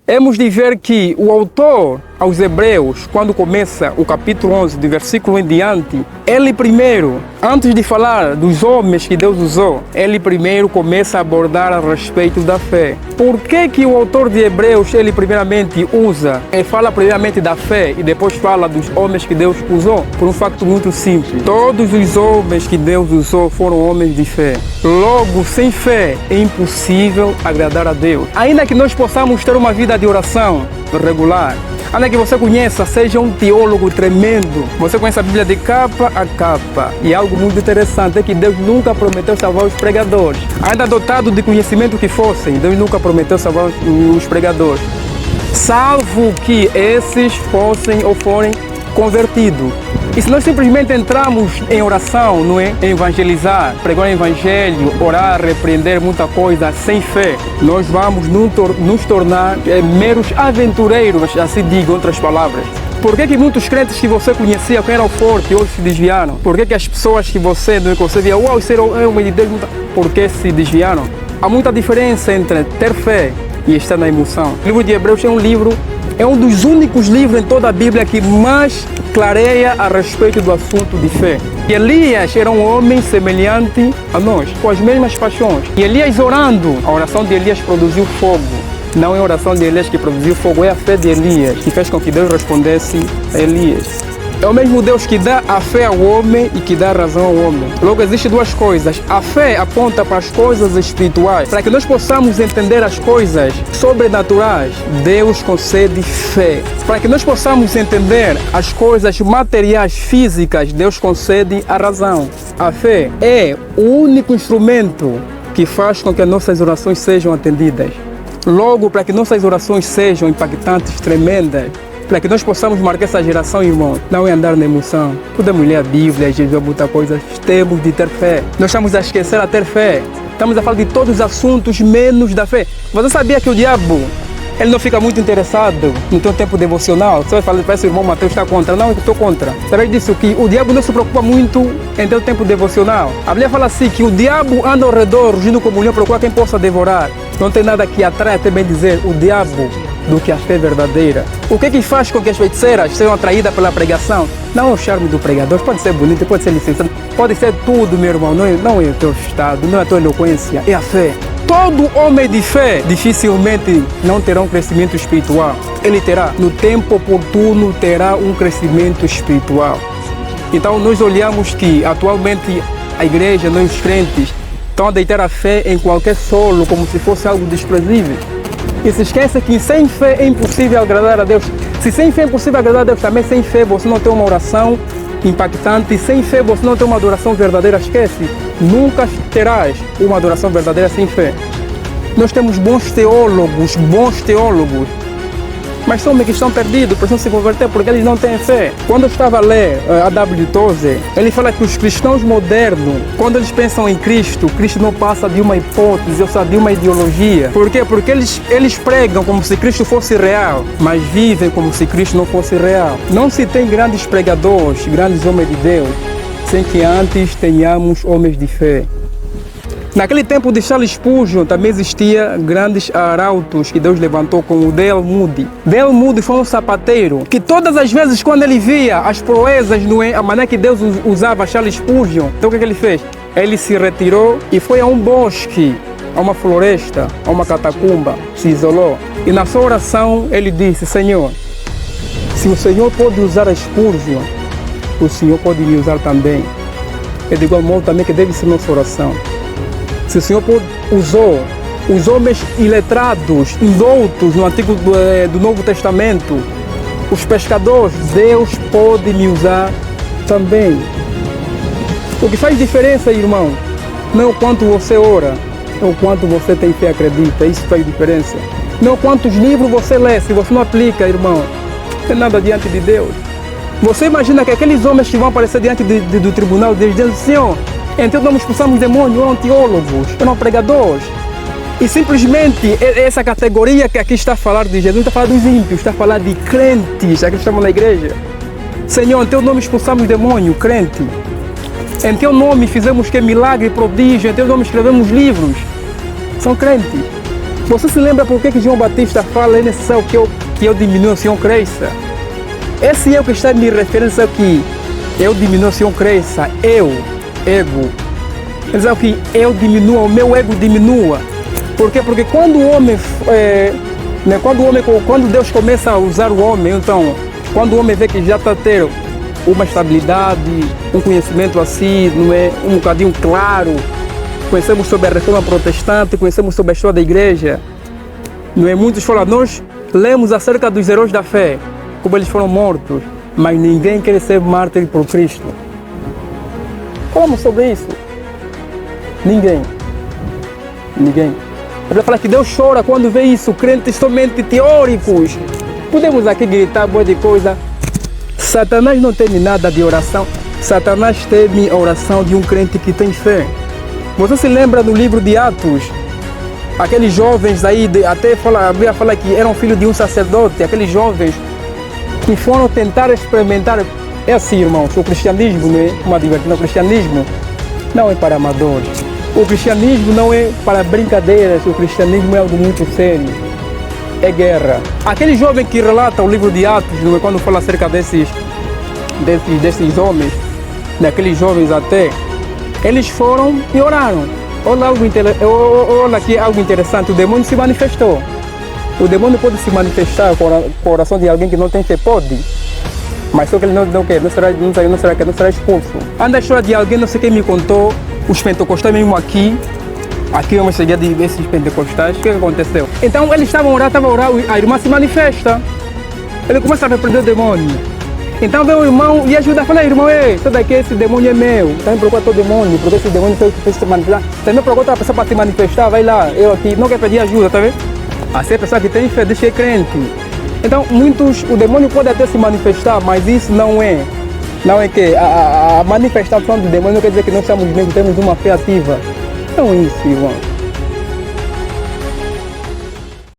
hemos de ver que o autor aos Hebreus, quando começa o capítulo 11, do versículo em diante, ele primeiro, antes de falar dos homens que Deus usou, ele primeiro começa a abordar a respeito da fé. Por que o autor de Hebreus, ele primeiramente fala primeiramente da fé e depois fala dos homens que Deus usou? Por um facto muito simples. Todos os homens que Deus usou foram homens de fé. Logo, sem fé é impossível agradar a Deus. Ainda que nós possamos ter uma vida de oração regular, ainda que você conheça, seja um teólogo tremendo, você conhece a Bíblia de capa a capa. E algo muito interessante é que Deus nunca prometeu salvar os pregadores. Ainda dotado de conhecimento que fossem, Deus nunca prometeu salvar os pregadores, salvo que esses fossem ou forem convertidos. E se nós simplesmente entramos em oração, não é? Em evangelizar, pregar o evangelho, orar, repreender muita coisa sem fé, nós vamos nos tornar meros aventureiros, assim digo, em outras palavras. Por que muitos crentes que você conhecia que eram fortes hoje se desviaram? Por que as pessoas que você não concebia, uau, isso é um homem de Deus, por que se desviaram? Há muita diferença entre ter fé e estar na emoção. O livro de Hebreus é um dos únicos livros em toda a Bíblia que mais clareia a respeito do assunto de fé. E Elias era um homem semelhante a nós, com as mesmas paixões. E Elias orando, a oração de Elias produziu fogo. Não é a oração de Elias que produziu fogo, é a fé de Elias que fez com que Deus respondesse a Elias. É o mesmo Deus que dá a fé ao homem e que dá a razão ao homem. Logo, existem duas coisas. A fé aponta para as coisas espirituais. Para que nós possamos entender as coisas sobrenaturais, Deus concede fé. Para que nós possamos entender as coisas materiais, físicas, Deus concede a razão. A fé é o único instrumento que faz com que as nossas orações sejam atendidas. Logo, para que nossas orações sejam impactantes, tremendas, para que nós possamos marcar essa geração, irmão, não é andar na emoção. Podemos ler a Bíblia, Jesus, muita coisa. Temos de ter fé. Nós estamos a esquecer a ter fé. Estamos a falar de todos os assuntos, menos da fé. Você sabia que o diabo, ele não fica muito interessado no teu tempo devocional? Você vai falar para esse irmão Mateus está contra. Não, eu estou contra. Sabe disso que o diabo não se preocupa muito em teu tempo devocional. A Bíblia fala assim, que o diabo anda ao redor, rugindo como leão, procura quem possa devorar. Não tem nada que atrai, até bem dizer, o diabo do que a fé verdadeira. O que faz com que as feiticeiras sejam atraídas pela pregação? Não é o charme do pregador, pode ser bonito, pode ser licenciado, pode ser tudo, meu irmão, não é o teu estado, não é a tua eloquência, é a fé. Todo homem de fé dificilmente não terá um crescimento espiritual. Ele terá, no tempo oportuno, terá um crescimento espiritual. Então nós olhamos que atualmente a igreja, nós os crentes, estão a deitar a fé em qualquer solo como se fosse algo desprezível. E se esquece que sem fé é impossível agradar a Deus. Se sem fé é impossível agradar a Deus, também sem fé você não tem uma oração impactante. E sem fé você não tem uma adoração verdadeira. Esquece, nunca terás uma adoração verdadeira sem fé. Nós temos bons teólogos, mas são que estão perdidos, precisam se converter porque eles não têm fé. Quando eu estava a ler a W. Tozer, ele fala que os cristãos modernos, quando eles pensam em Cristo, Cristo não passa de uma hipótese, ou seja, de uma ideologia. Por quê? Porque eles pregam como se Cristo fosse real, mas vivem como se Cristo não fosse real. Não se tem grandes pregadores, grandes homens de Deus, sem que antes tenhamos homens de fé. Naquele tempo de Charles Spurgeon também existia grandes arautos que Deus levantou, como o D.L. Moody. D.L. Moody foi um sapateiro que todas as vezes quando ele via as proezas, a maneira que Deus usava Charles Spurgeon, então o que ele fez? Ele se retirou e foi a um bosque, a uma floresta, a uma catacumba, se isolou. E na sua oração ele disse, Senhor, se o Senhor pode usar a Spurgeon, o Senhor pode me usar também. É de igual modo também que deve ser nossa oração. Se o Senhor usou os homens iletrados, indoutos no Antigo do Novo Testamento, os pescadores, Deus pode me usar também. O que faz diferença, irmão, não é o quanto você ora, é o quanto você tem fé e acredita, isso faz diferença. Não é quantos livros você lê, se você não aplica, irmão, não tem nada diante de Deus. Você imagina que aqueles homens que vão aparecer diante do tribunal, eles dizem, Senhor, então nós expulsamos demônios, eram teólogos, eram pregadores. E simplesmente essa categoria que aqui está a falar de Jesus, está a falar dos ímpios, está a falar de crentes, aqui estamos na igreja. Senhor, em teu nome expulsamos demônio, crente. Em teu nome fizemos que milagre, prodígio, em teu nome escrevemos livros. São crentes. Você se lembra por que João Batista fala: é necessário que eu diminua, o Senhor cresça? Esse eu que está me referindo que eu diminua, o Senhor cresça. Eu, ego. Quer dizer que eu diminua, o meu ego diminua. Por quê? Porque quando o homem, quando Deus começa a usar o homem, então, quando o homem vê que já está tendo uma estabilidade, um conhecimento assim, não é, um bocadinho claro, conhecemos sobre a reforma protestante, conhecemos sobre a história da igreja, não é? Muitos falam, nós lemos acerca dos heróis da fé, como eles foram mortos, mas ninguém quer ser mártir por Cristo. Falamos sobre isso. Ninguém. Ele fala que Deus chora quando vê isso, crentes somente teóricos. Podemos aqui gritar boa de coisa. Satanás não teme nada de oração. Satanás teme a oração de um crente que tem fé. Você se lembra do livro de Atos? Aqueles jovens aí, a Bíblia fala que eram filhos de um sacerdote, aqueles jovens que foram tentar experimentar. É assim, irmãos, o cristianismo não é uma diversão. O cristianismo não é para amadores. O cristianismo não é para brincadeiras, o cristianismo é algo muito sério. É guerra. Aquele jovem que relata o livro de Atos, quando fala acerca desses homens, daqueles jovens até, eles foram e oraram. Olha aqui algo interessante, o demônio se manifestou. O demônio pode se manifestar com o coração de alguém que não tem fé, pode. Mas só que ele não será expulso. Anda a história de alguém, não sei quem me contou, os pentecostais mesmo aqui vamos chegar desses pentecostais, o que aconteceu? Então eles estavam orando, a irmã se manifesta. Ele começa a repreender o demônio. Então vem o irmão e ajuda a falar, irmão, sai daqui, esse demônio é meu. Também procura todo demônio, porque esse demônio fez se manifestar. Também procura outra pessoa para se manifestar, vai lá, eu aqui, não quer pedir ajuda, tá vendo? Assim a pessoa que tem fé, deixa crente. Então o demônio pode até se manifestar, mas isso não é que a manifestação do demônio não quer dizer que nós somos mesmo, temos uma fé ativa. Não é isso, irmão.